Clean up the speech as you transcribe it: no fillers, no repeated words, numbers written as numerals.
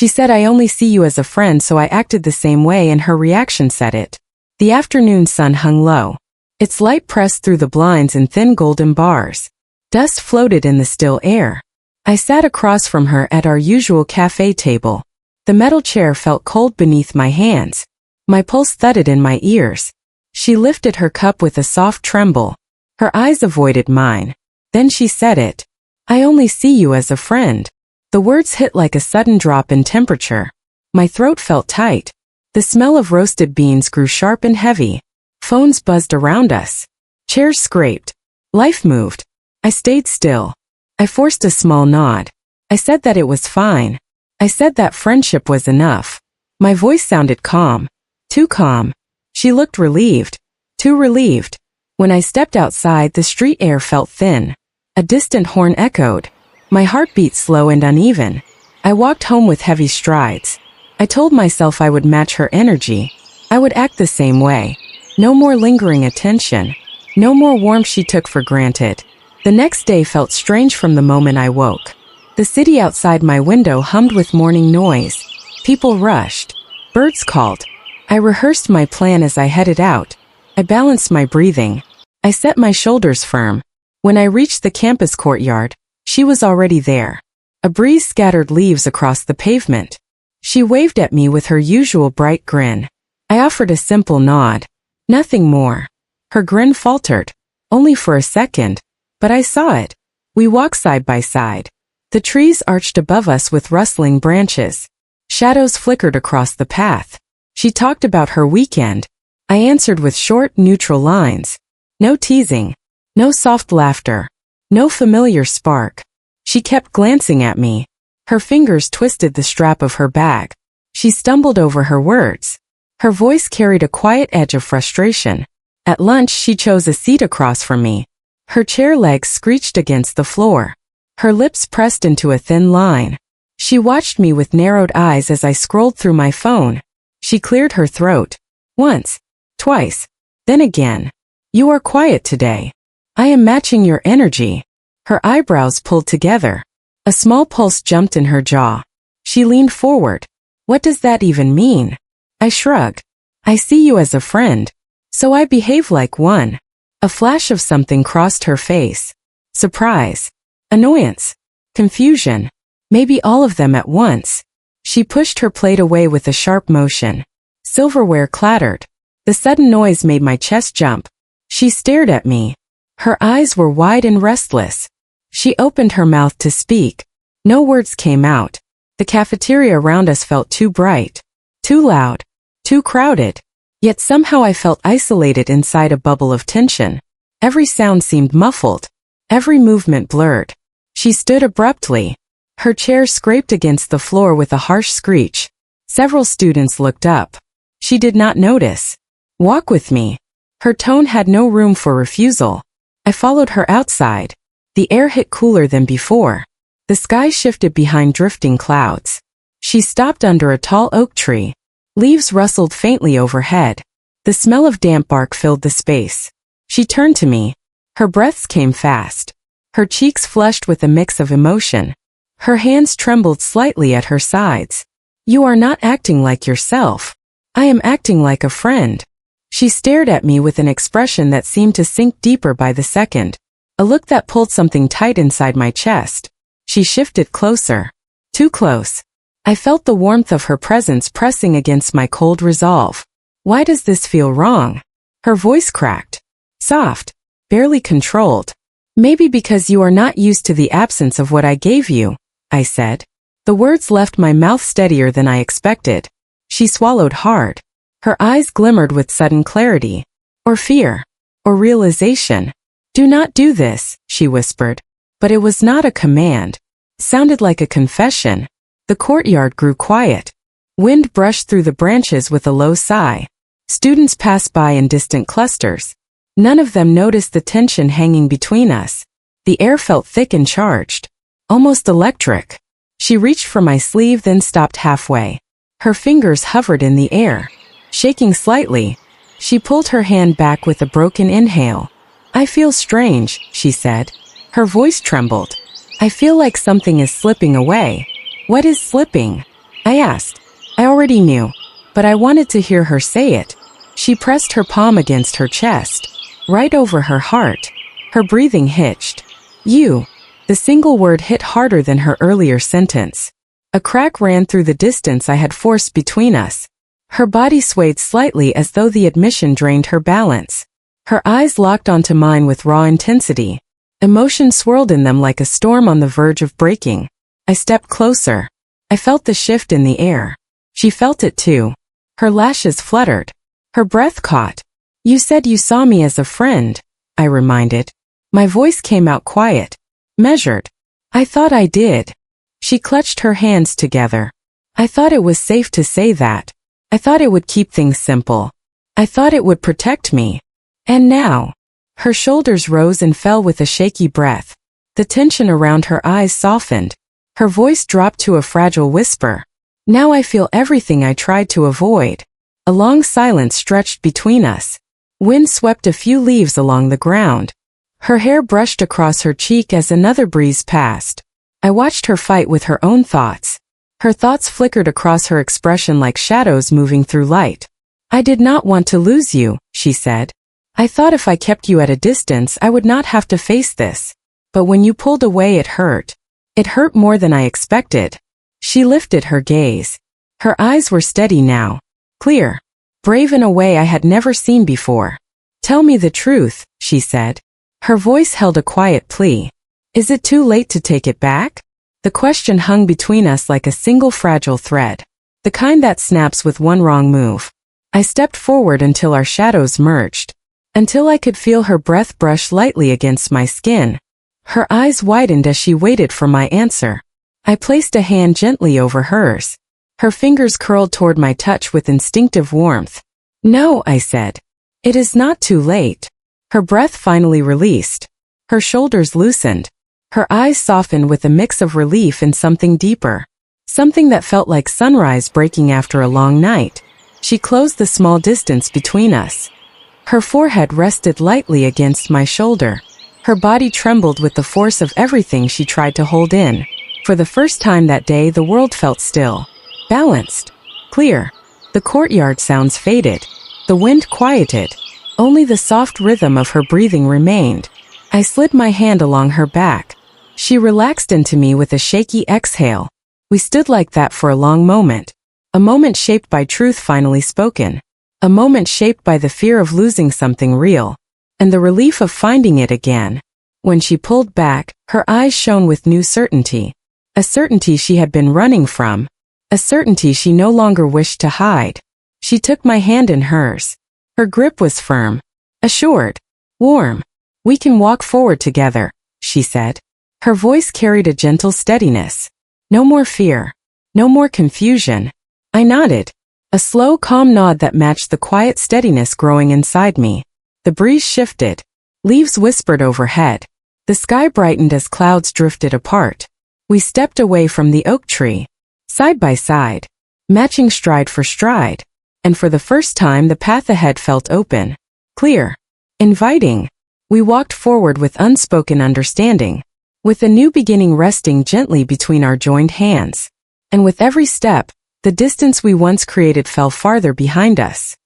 She said I only see you as a friend, so I acted the same way, and her reaction said it. The afternoon sun hung low. Its light pressed through the blinds in thin golden bars. Dust floated in the still air. I sat across from her at our usual cafe table. The metal chair felt cold beneath my hands. My pulse thudded in my ears. She lifted her cup with a soft tremble. Her eyes avoided mine. Then she said it. I only see you as a friend. The words hit like a sudden drop in temperature. My throat felt tight. The smell of roasted beans grew sharp and heavy. Phones buzzed around us. Chairs scraped. Life moved. I stayed still. I forced a small nod. I said that it was fine. I said that friendship was enough. My voice sounded calm. Too calm. She looked relieved. Too relieved. When I stepped outside, the street air felt thin. A distant horn echoed. My heart beat slow and uneven. I walked home with heavy strides. I told myself I would match her energy. I would act the same way. No more lingering attention. No more warmth she took for granted. The next day felt strange from the moment I woke. The city outside my window hummed with morning noise. People rushed. Birds called. I rehearsed my plan as I headed out. I balanced my breathing. I set my shoulders firm. When I reached the campus courtyard, she was already there. A breeze scattered leaves across the pavement. She waved at me with her usual bright grin. I offered a simple nod. Nothing more. Her grin faltered. Only for a second. But I saw it. We walked side by side. The trees arched above us with rustling branches. Shadows flickered across the path. She talked about her weekend. I answered with short, neutral lines. No teasing. No soft laughter. No familiar spark. She kept glancing at me. Her fingers twisted the strap of her bag. She stumbled over her words. Her voice carried a quiet edge of frustration. At lunch, she chose a seat across from me. Her chair legs screeched against the floor. Her lips pressed into a thin line. She watched me with narrowed eyes as I scrolled through my phone. She cleared her throat. Once. Twice. Then again. You are quiet today. I am matching your energy. Her eyebrows pulled together. A small pulse jumped in her jaw. She leaned forward. What does that even mean? I shrugged. I see you as a friend. So I behave like one. A flash of something crossed her face. Surprise. Annoyance. Confusion. Maybe all of them at once. She pushed her plate away with a sharp motion. Silverware clattered. The sudden noise made my chest jump. She stared at me. Her eyes were wide and restless. She opened her mouth to speak. No words came out. The cafeteria around us felt too bright. Too loud. Too crowded. Yet somehow I felt isolated inside a bubble of tension. Every sound seemed muffled. Every movement blurred. She stood abruptly. Her chair scraped against the floor with a harsh screech. Several students looked up. She did not notice. Walk with me. Her tone had no room for refusal. I followed her outside. The air hit cooler than before. The sky shifted behind drifting clouds. She stopped under a tall oak tree. Leaves rustled faintly overhead. The smell of damp bark filled the space. She turned to me. Her breaths came fast. Her cheeks flushed with a mix of emotion. Her hands trembled slightly at her sides. You are not acting like yourself. I am acting like a friend. She stared at me with an expression that seemed to sink deeper by the second. A look that pulled something tight inside my chest. She shifted closer. Too close. I felt the warmth of her presence pressing against my cold resolve. Why does this feel wrong? Her voice cracked. Soft. Barely controlled. Maybe because you are not used to the absence of what I gave you, I said. The words left my mouth steadier than I expected. She swallowed hard. Her eyes glimmered with sudden clarity. Or fear. Or realization. Do not do this, she whispered. But it was not a command. It sounded like a confession. The courtyard grew quiet. Wind brushed through the branches with a low sigh. Students passed by in distant clusters. None of them noticed the tension hanging between us. The air felt thick and charged. Almost electric. She reached for my sleeve, then stopped halfway. Her fingers hovered in the air. Shaking slightly, she pulled her hand back with a broken inhale. I feel strange, she said. Her voice trembled. I feel like something is slipping away. What is slipping? I asked. I already knew, but I wanted to hear her say it. She pressed her palm against her chest, right over her heart. Her breathing hitched. You. The single word hit harder than her earlier sentence. A crack ran through the distance I had forced between us. Her body swayed slightly as though the admission drained her balance. Her eyes locked onto mine with raw intensity. Emotion swirled in them like a storm on the verge of breaking. I stepped closer. I felt the shift in the air. She felt it too. Her lashes fluttered. Her breath caught. You said you saw me as a friend, I reminded. My voice came out quiet, measured. I thought I did. She clutched her hands together. I thought it was safe to say that. I thought it would keep things simple. I thought it would protect me. And now? Her shoulders rose and fell with a shaky breath. The tension around her eyes softened. Her voice dropped to a fragile whisper. Now I feel everything I tried to avoid. A long silence stretched between us. Wind swept a few leaves along the ground. Her hair brushed across her cheek as another breeze passed. I watched her fight with her own thoughts. Her thoughts flickered across her expression like shadows moving through light. I did not want to lose you, she said. I thought if I kept you at a distance I would not have to face this. But when you pulled away it hurt. It hurt more than I expected. She lifted her gaze. Her eyes were steady now. Clear. Brave in a way I had never seen before. Tell me the truth, she said. Her voice held a quiet plea. Is it too late to take it back? The question hung between us like a single fragile thread. The kind that snaps with one wrong move. I stepped forward until our shadows merged. Until I could feel her breath brush lightly against my skin. Her eyes widened as she waited for my answer. I placed a hand gently over hers. Her fingers curled toward my touch with instinctive warmth. No, I said. It is not too late. Her breath finally released. Her shoulders loosened. Her eyes softened with a mix of relief and something deeper. Something that felt like sunrise breaking after a long night. She closed the small distance between us. Her forehead rested lightly against my shoulder. Her body trembled with the force of everything she tried to hold in. For the first time that day the world felt still. Balanced. Clear. The courtyard sounds faded. The wind quieted. Only the soft rhythm of her breathing remained. I slid my hand along her back. She relaxed into me with a shaky exhale. We stood like that for a long moment. A moment shaped by truth finally spoken. A moment shaped by the fear of losing something real. And the relief of finding it again. When she pulled back, her eyes shone with new certainty. A certainty she had been running from. A certainty she no longer wished to hide. She took my hand in hers. Her grip was firm. Assured. Warm. We can walk forward together, she said. Her voice carried a gentle steadiness. No more fear. No more confusion. I nodded. A slow, calm nod that matched the quiet steadiness growing inside me. The breeze shifted. Leaves whispered overhead. The sky brightened as clouds drifted apart. We stepped away from the oak tree. Side by side. Matching stride for stride. And for the first time the path ahead felt open. Clear. Inviting. We walked forward with unspoken understanding. With a new beginning resting gently between our joined hands. And with every step, the distance we once created fell farther behind us.